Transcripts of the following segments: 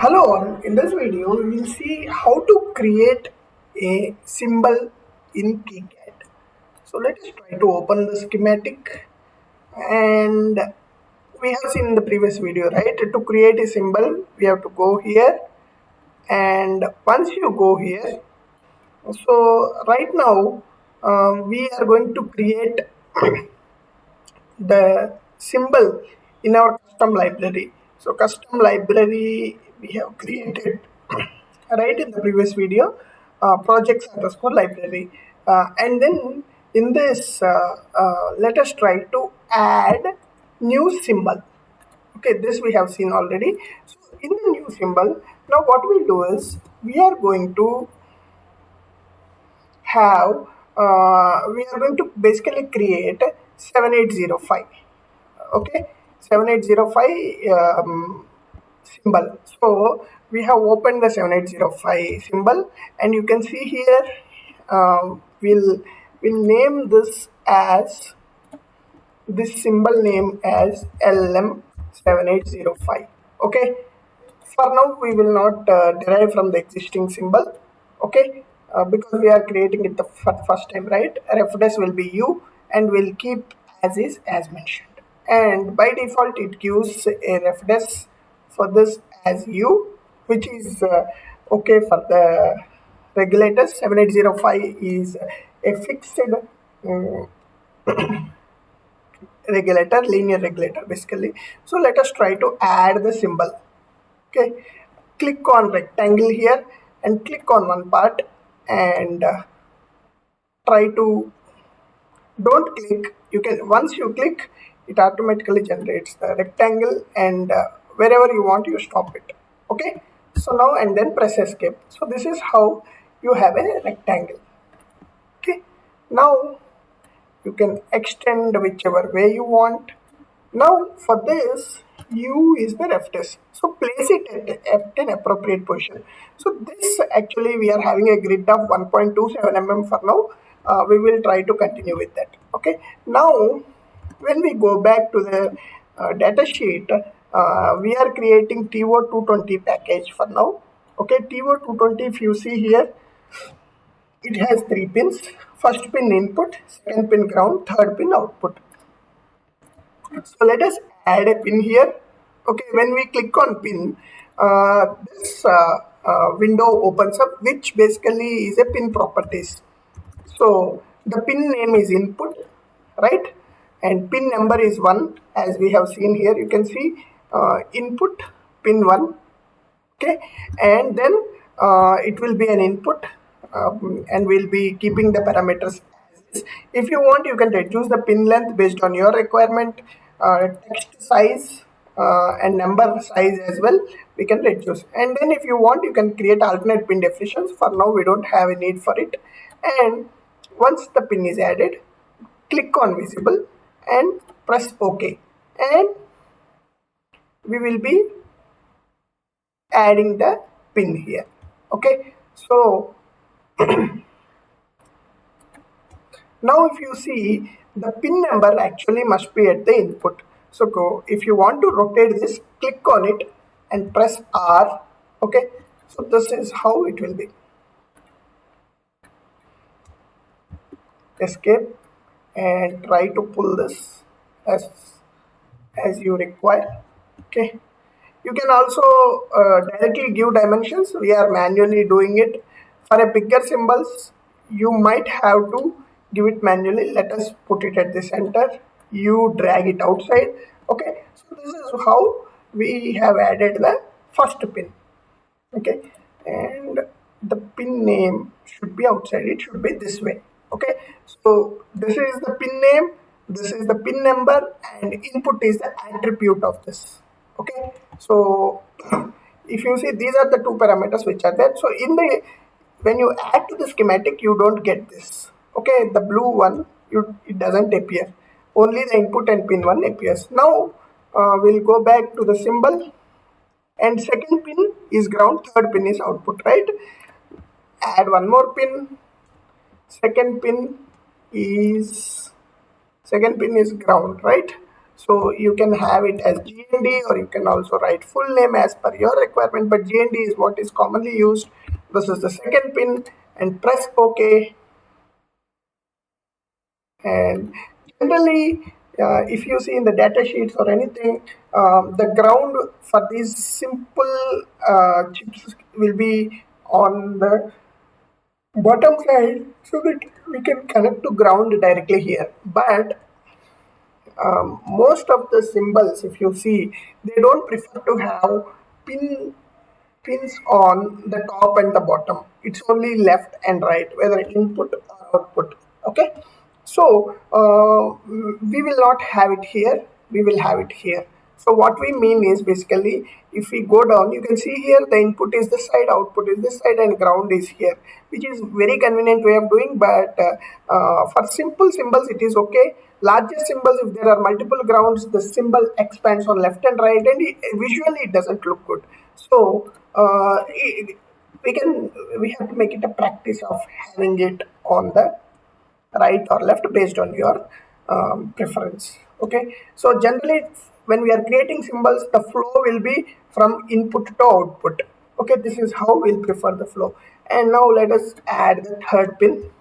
Hello all, in this video we will see how to create a symbol in Kicad. So let us try to open the schematic, and we have seen in the previous video, right? To create a symbol we have to go here, and once you go here, so right now we are going to create the symbol in our custom library. So custom library we have created right in the previous video, projects underscore library, and then in this let us try to add new symbol. Okay, this we have seen already. So in the new symbol, now what we do is we are going to have we are going to basically create 7805. Okay, 7805 symbol. So we have opened the 7805 symbol, and you can see here we'll name this symbol name as LM7805. Okay, for now we will not derive from the existing symbol. Okay, because we are creating it the first time, right? Reference will be u, and we'll keep as is as mentioned, and by default it gives a reference for this as u, which is okay for the regulators. 7805 is a fixed regulator, linear regulator basically. So let us try to add the symbol. Okay, click on rectangle here and click on one part, and try to, don't click, you can, once you click it automatically generates the rectangle, and wherever you want you stop it. Okay, so now and then press escape. So this is how you have a rectangle. Okay, now you can extend whichever way you want. Now for this, U is the reference, so place it at an appropriate position. So this, actually we are having a grid of 1.27 mm for now. We will try to continue with that. Okay, now when we go back to the data sheet, we are creating TO220 package for now. Okay, TO220, if you see here, it has three pins: first pin input, second pin ground, third pin output. So let us add a pin here. Okay, when we click on pin, this window opens up, which basically is a pin properties. So the pin name is input, right? And pin number is 1, as we have seen here. You can see input pin 1. Okay, and then it will be an input, and we'll be keeping the parameters as is. If you want, you can reduce the pin length based on your requirement, text size, and number size as well. We can reduce, and then if you want, you can create alternate pin definitions. For now we don't have a need for it. And once the pin is added, click on visible and press OK, and we will be adding the pin here. Okay, so now if you see, the pin number actually must be at the input. So go, if you want to rotate this, click on it and press R. Okay, so this is how it will be. Escape and try to pull this as you require. Okay, you can also directly give dimensions. We are manually doing it. For a bigger symbols, you might have to give it manually. Let us put it at the center. You drag it outside. Okay, so this is how we have added the first pin. Okay, and the pin name should be outside. It should be this way. Okay, so this is the pin name, this is the pin number, and input is the attribute of this. Okay, so if you see, these are the two parameters which are there. So in the, when you add to the schematic, you don't get this. Okay, the blue one, it doesn't appear, only the input and pin 1 appears. Now we'll go back to the symbol, and second pin is ground, third pin is output, right? Add one more pin. Second pin is ground, right? So you can have it as GND, or you can also write full name as per your requirement, but GND is what is commonly used. This is the second pin, and press OK. And generally, if you see in the data sheets or anything, the ground for these simple chips will be on the bottom side, so that we can connect to ground directly here. But most of the symbols, if you see, they don't prefer to have pins on the top and the bottom. It's only left and right, whether input or output. Okay, so we will not have it here, we will have it here. So what we mean is, basically, if we go down, you can see here the input is this side, output is this side, and ground is here, which is very convenient way of doing. But for simple symbols it is okay. Larger symbols, if there are multiple grounds, the symbol expands on left and right, and visually it doesn't look good. So we have to make it a practice of having it on the right or left based on your preference. Okay, so generally when we are creating symbols, the flow will be from input to output. Okay, this is how we'll prefer the flow. And now let us add the third pin,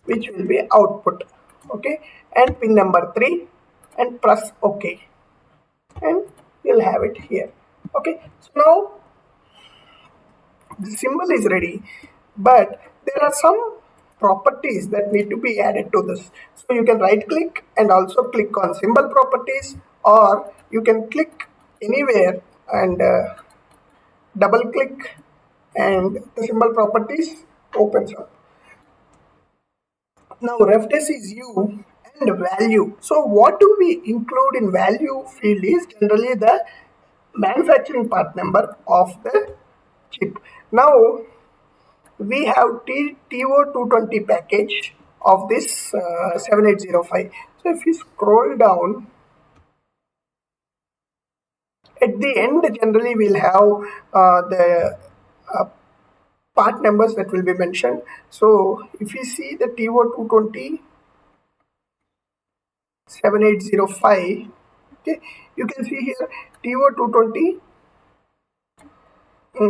which will be output. Okay, and pin number 3, and press OK, and you'll have it here. Okay, so now the symbol is ready, but there are some properties that need to be added to this. So you can right click and also click on symbol properties, or you can click anywhere and double click, and the symbol properties opens up. Now refdesk is U and value. So what do we include in value field is generally the manufacturing part number of the chip. Now we have TO220 package of this 7805. So if you scroll down, at the end generally we'll have the part numbers that will be mentioned. So if you see the TO220 7805, okay, you can see here TO220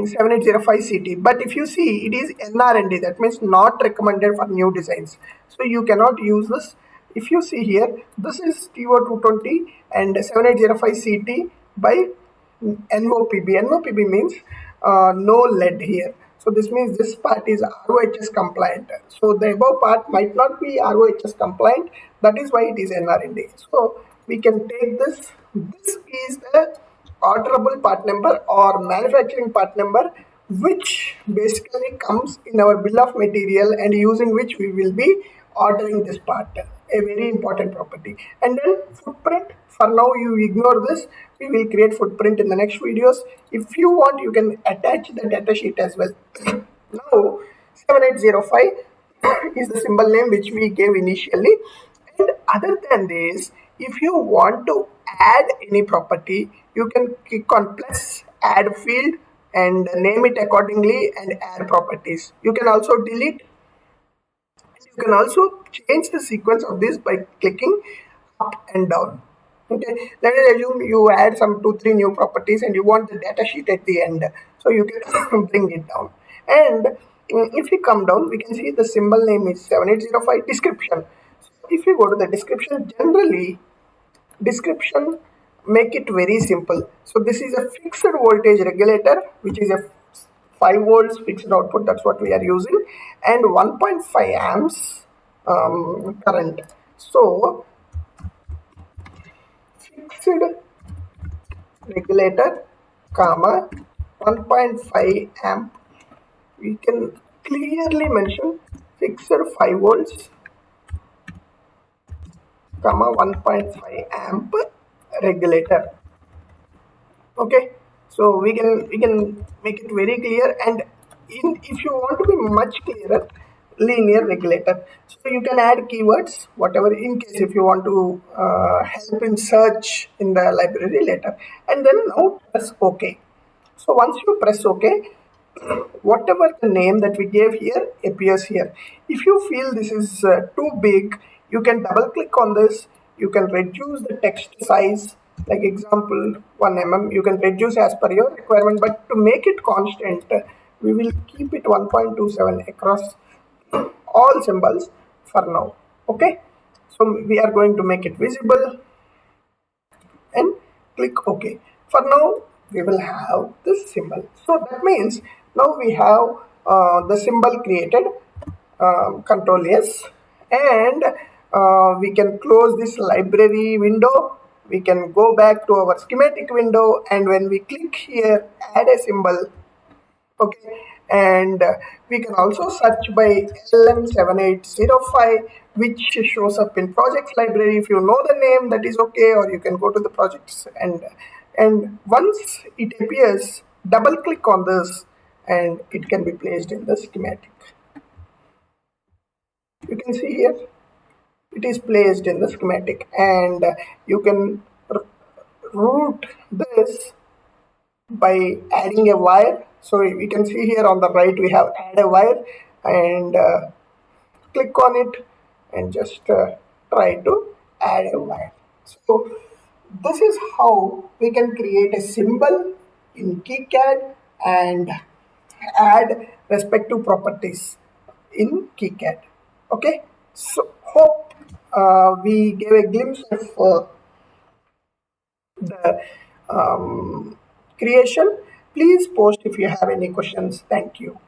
7805 CT. But if you see, it is NRND, that means not recommended for new designs. So you cannot use this. If you see here, this is TO220 and 7805 CT by NOPB. NOPB means no lead here. So this means this part is ROHS compliant. So the above part might not be ROHS compliant. That is why it is NRND. So we can take this. This is the orderable part number or manufacturing part number, which basically comes in our bill of material, and using which we will be ordering this part, a very important property. And then footprint, for now you ignore this, we will create footprint in the next videos. If you want, you can attach the data sheet as well. Now 7805 is the symbol name which we gave initially. And other than this, if you want to add any property, you can click on plus, add field, and name it accordingly and add properties. You can also delete. You can also change the sequence of this by clicking up and down. Okay, let us assume you add some 2-3 new properties and you want the data sheet at the end, so you can bring it down. And if we come down, we can see the symbol name is 7805. Description. If you go to the description, generally description make it very simple. So this is a fixed voltage regulator, which is a 5 volts fixed output, that's what we are using, and 1.5 amps current. So fixed regulator comma 1.5 amp, we can clearly mention fixed 5 volts comma 1.5 amp regulator. Okay, so we can make it very clear. And if you want to be much clearer, linear regulator, so you can add keywords whatever, in case if you want to help in search in the library later. And then now press OK. So once you press OK, whatever the name that we gave here appears here. If you feel this is too big, you can double click on this you can reduce the text size, like example 1 mm. You can reduce as per your requirement, but to make it constant, we will keep it 1.27 across all symbols for now. Okay, so we are going to make it visible and click OK. For now, we will have this symbol. So that means now we have the symbol created. Control S, and we can close this library window. We can go back to our schematic window, and when we click here, add a symbol. Okay, and we can also search by LM7805, which shows up in projects library. If you know the name, that is okay, or you can go to the projects, and once it appears, double click on this and it can be placed in the schematic. You can see here it is placed in the schematic, and you can route this by adding a wire. So we can see here on the right we have add a wire, and click on it and just try to add a wire. So this is how we can create a symbol in KiCad and add respective properties in KiCad. Okay, so hope we gave a glimpse of the creation. Please post if you have any questions. Thank you.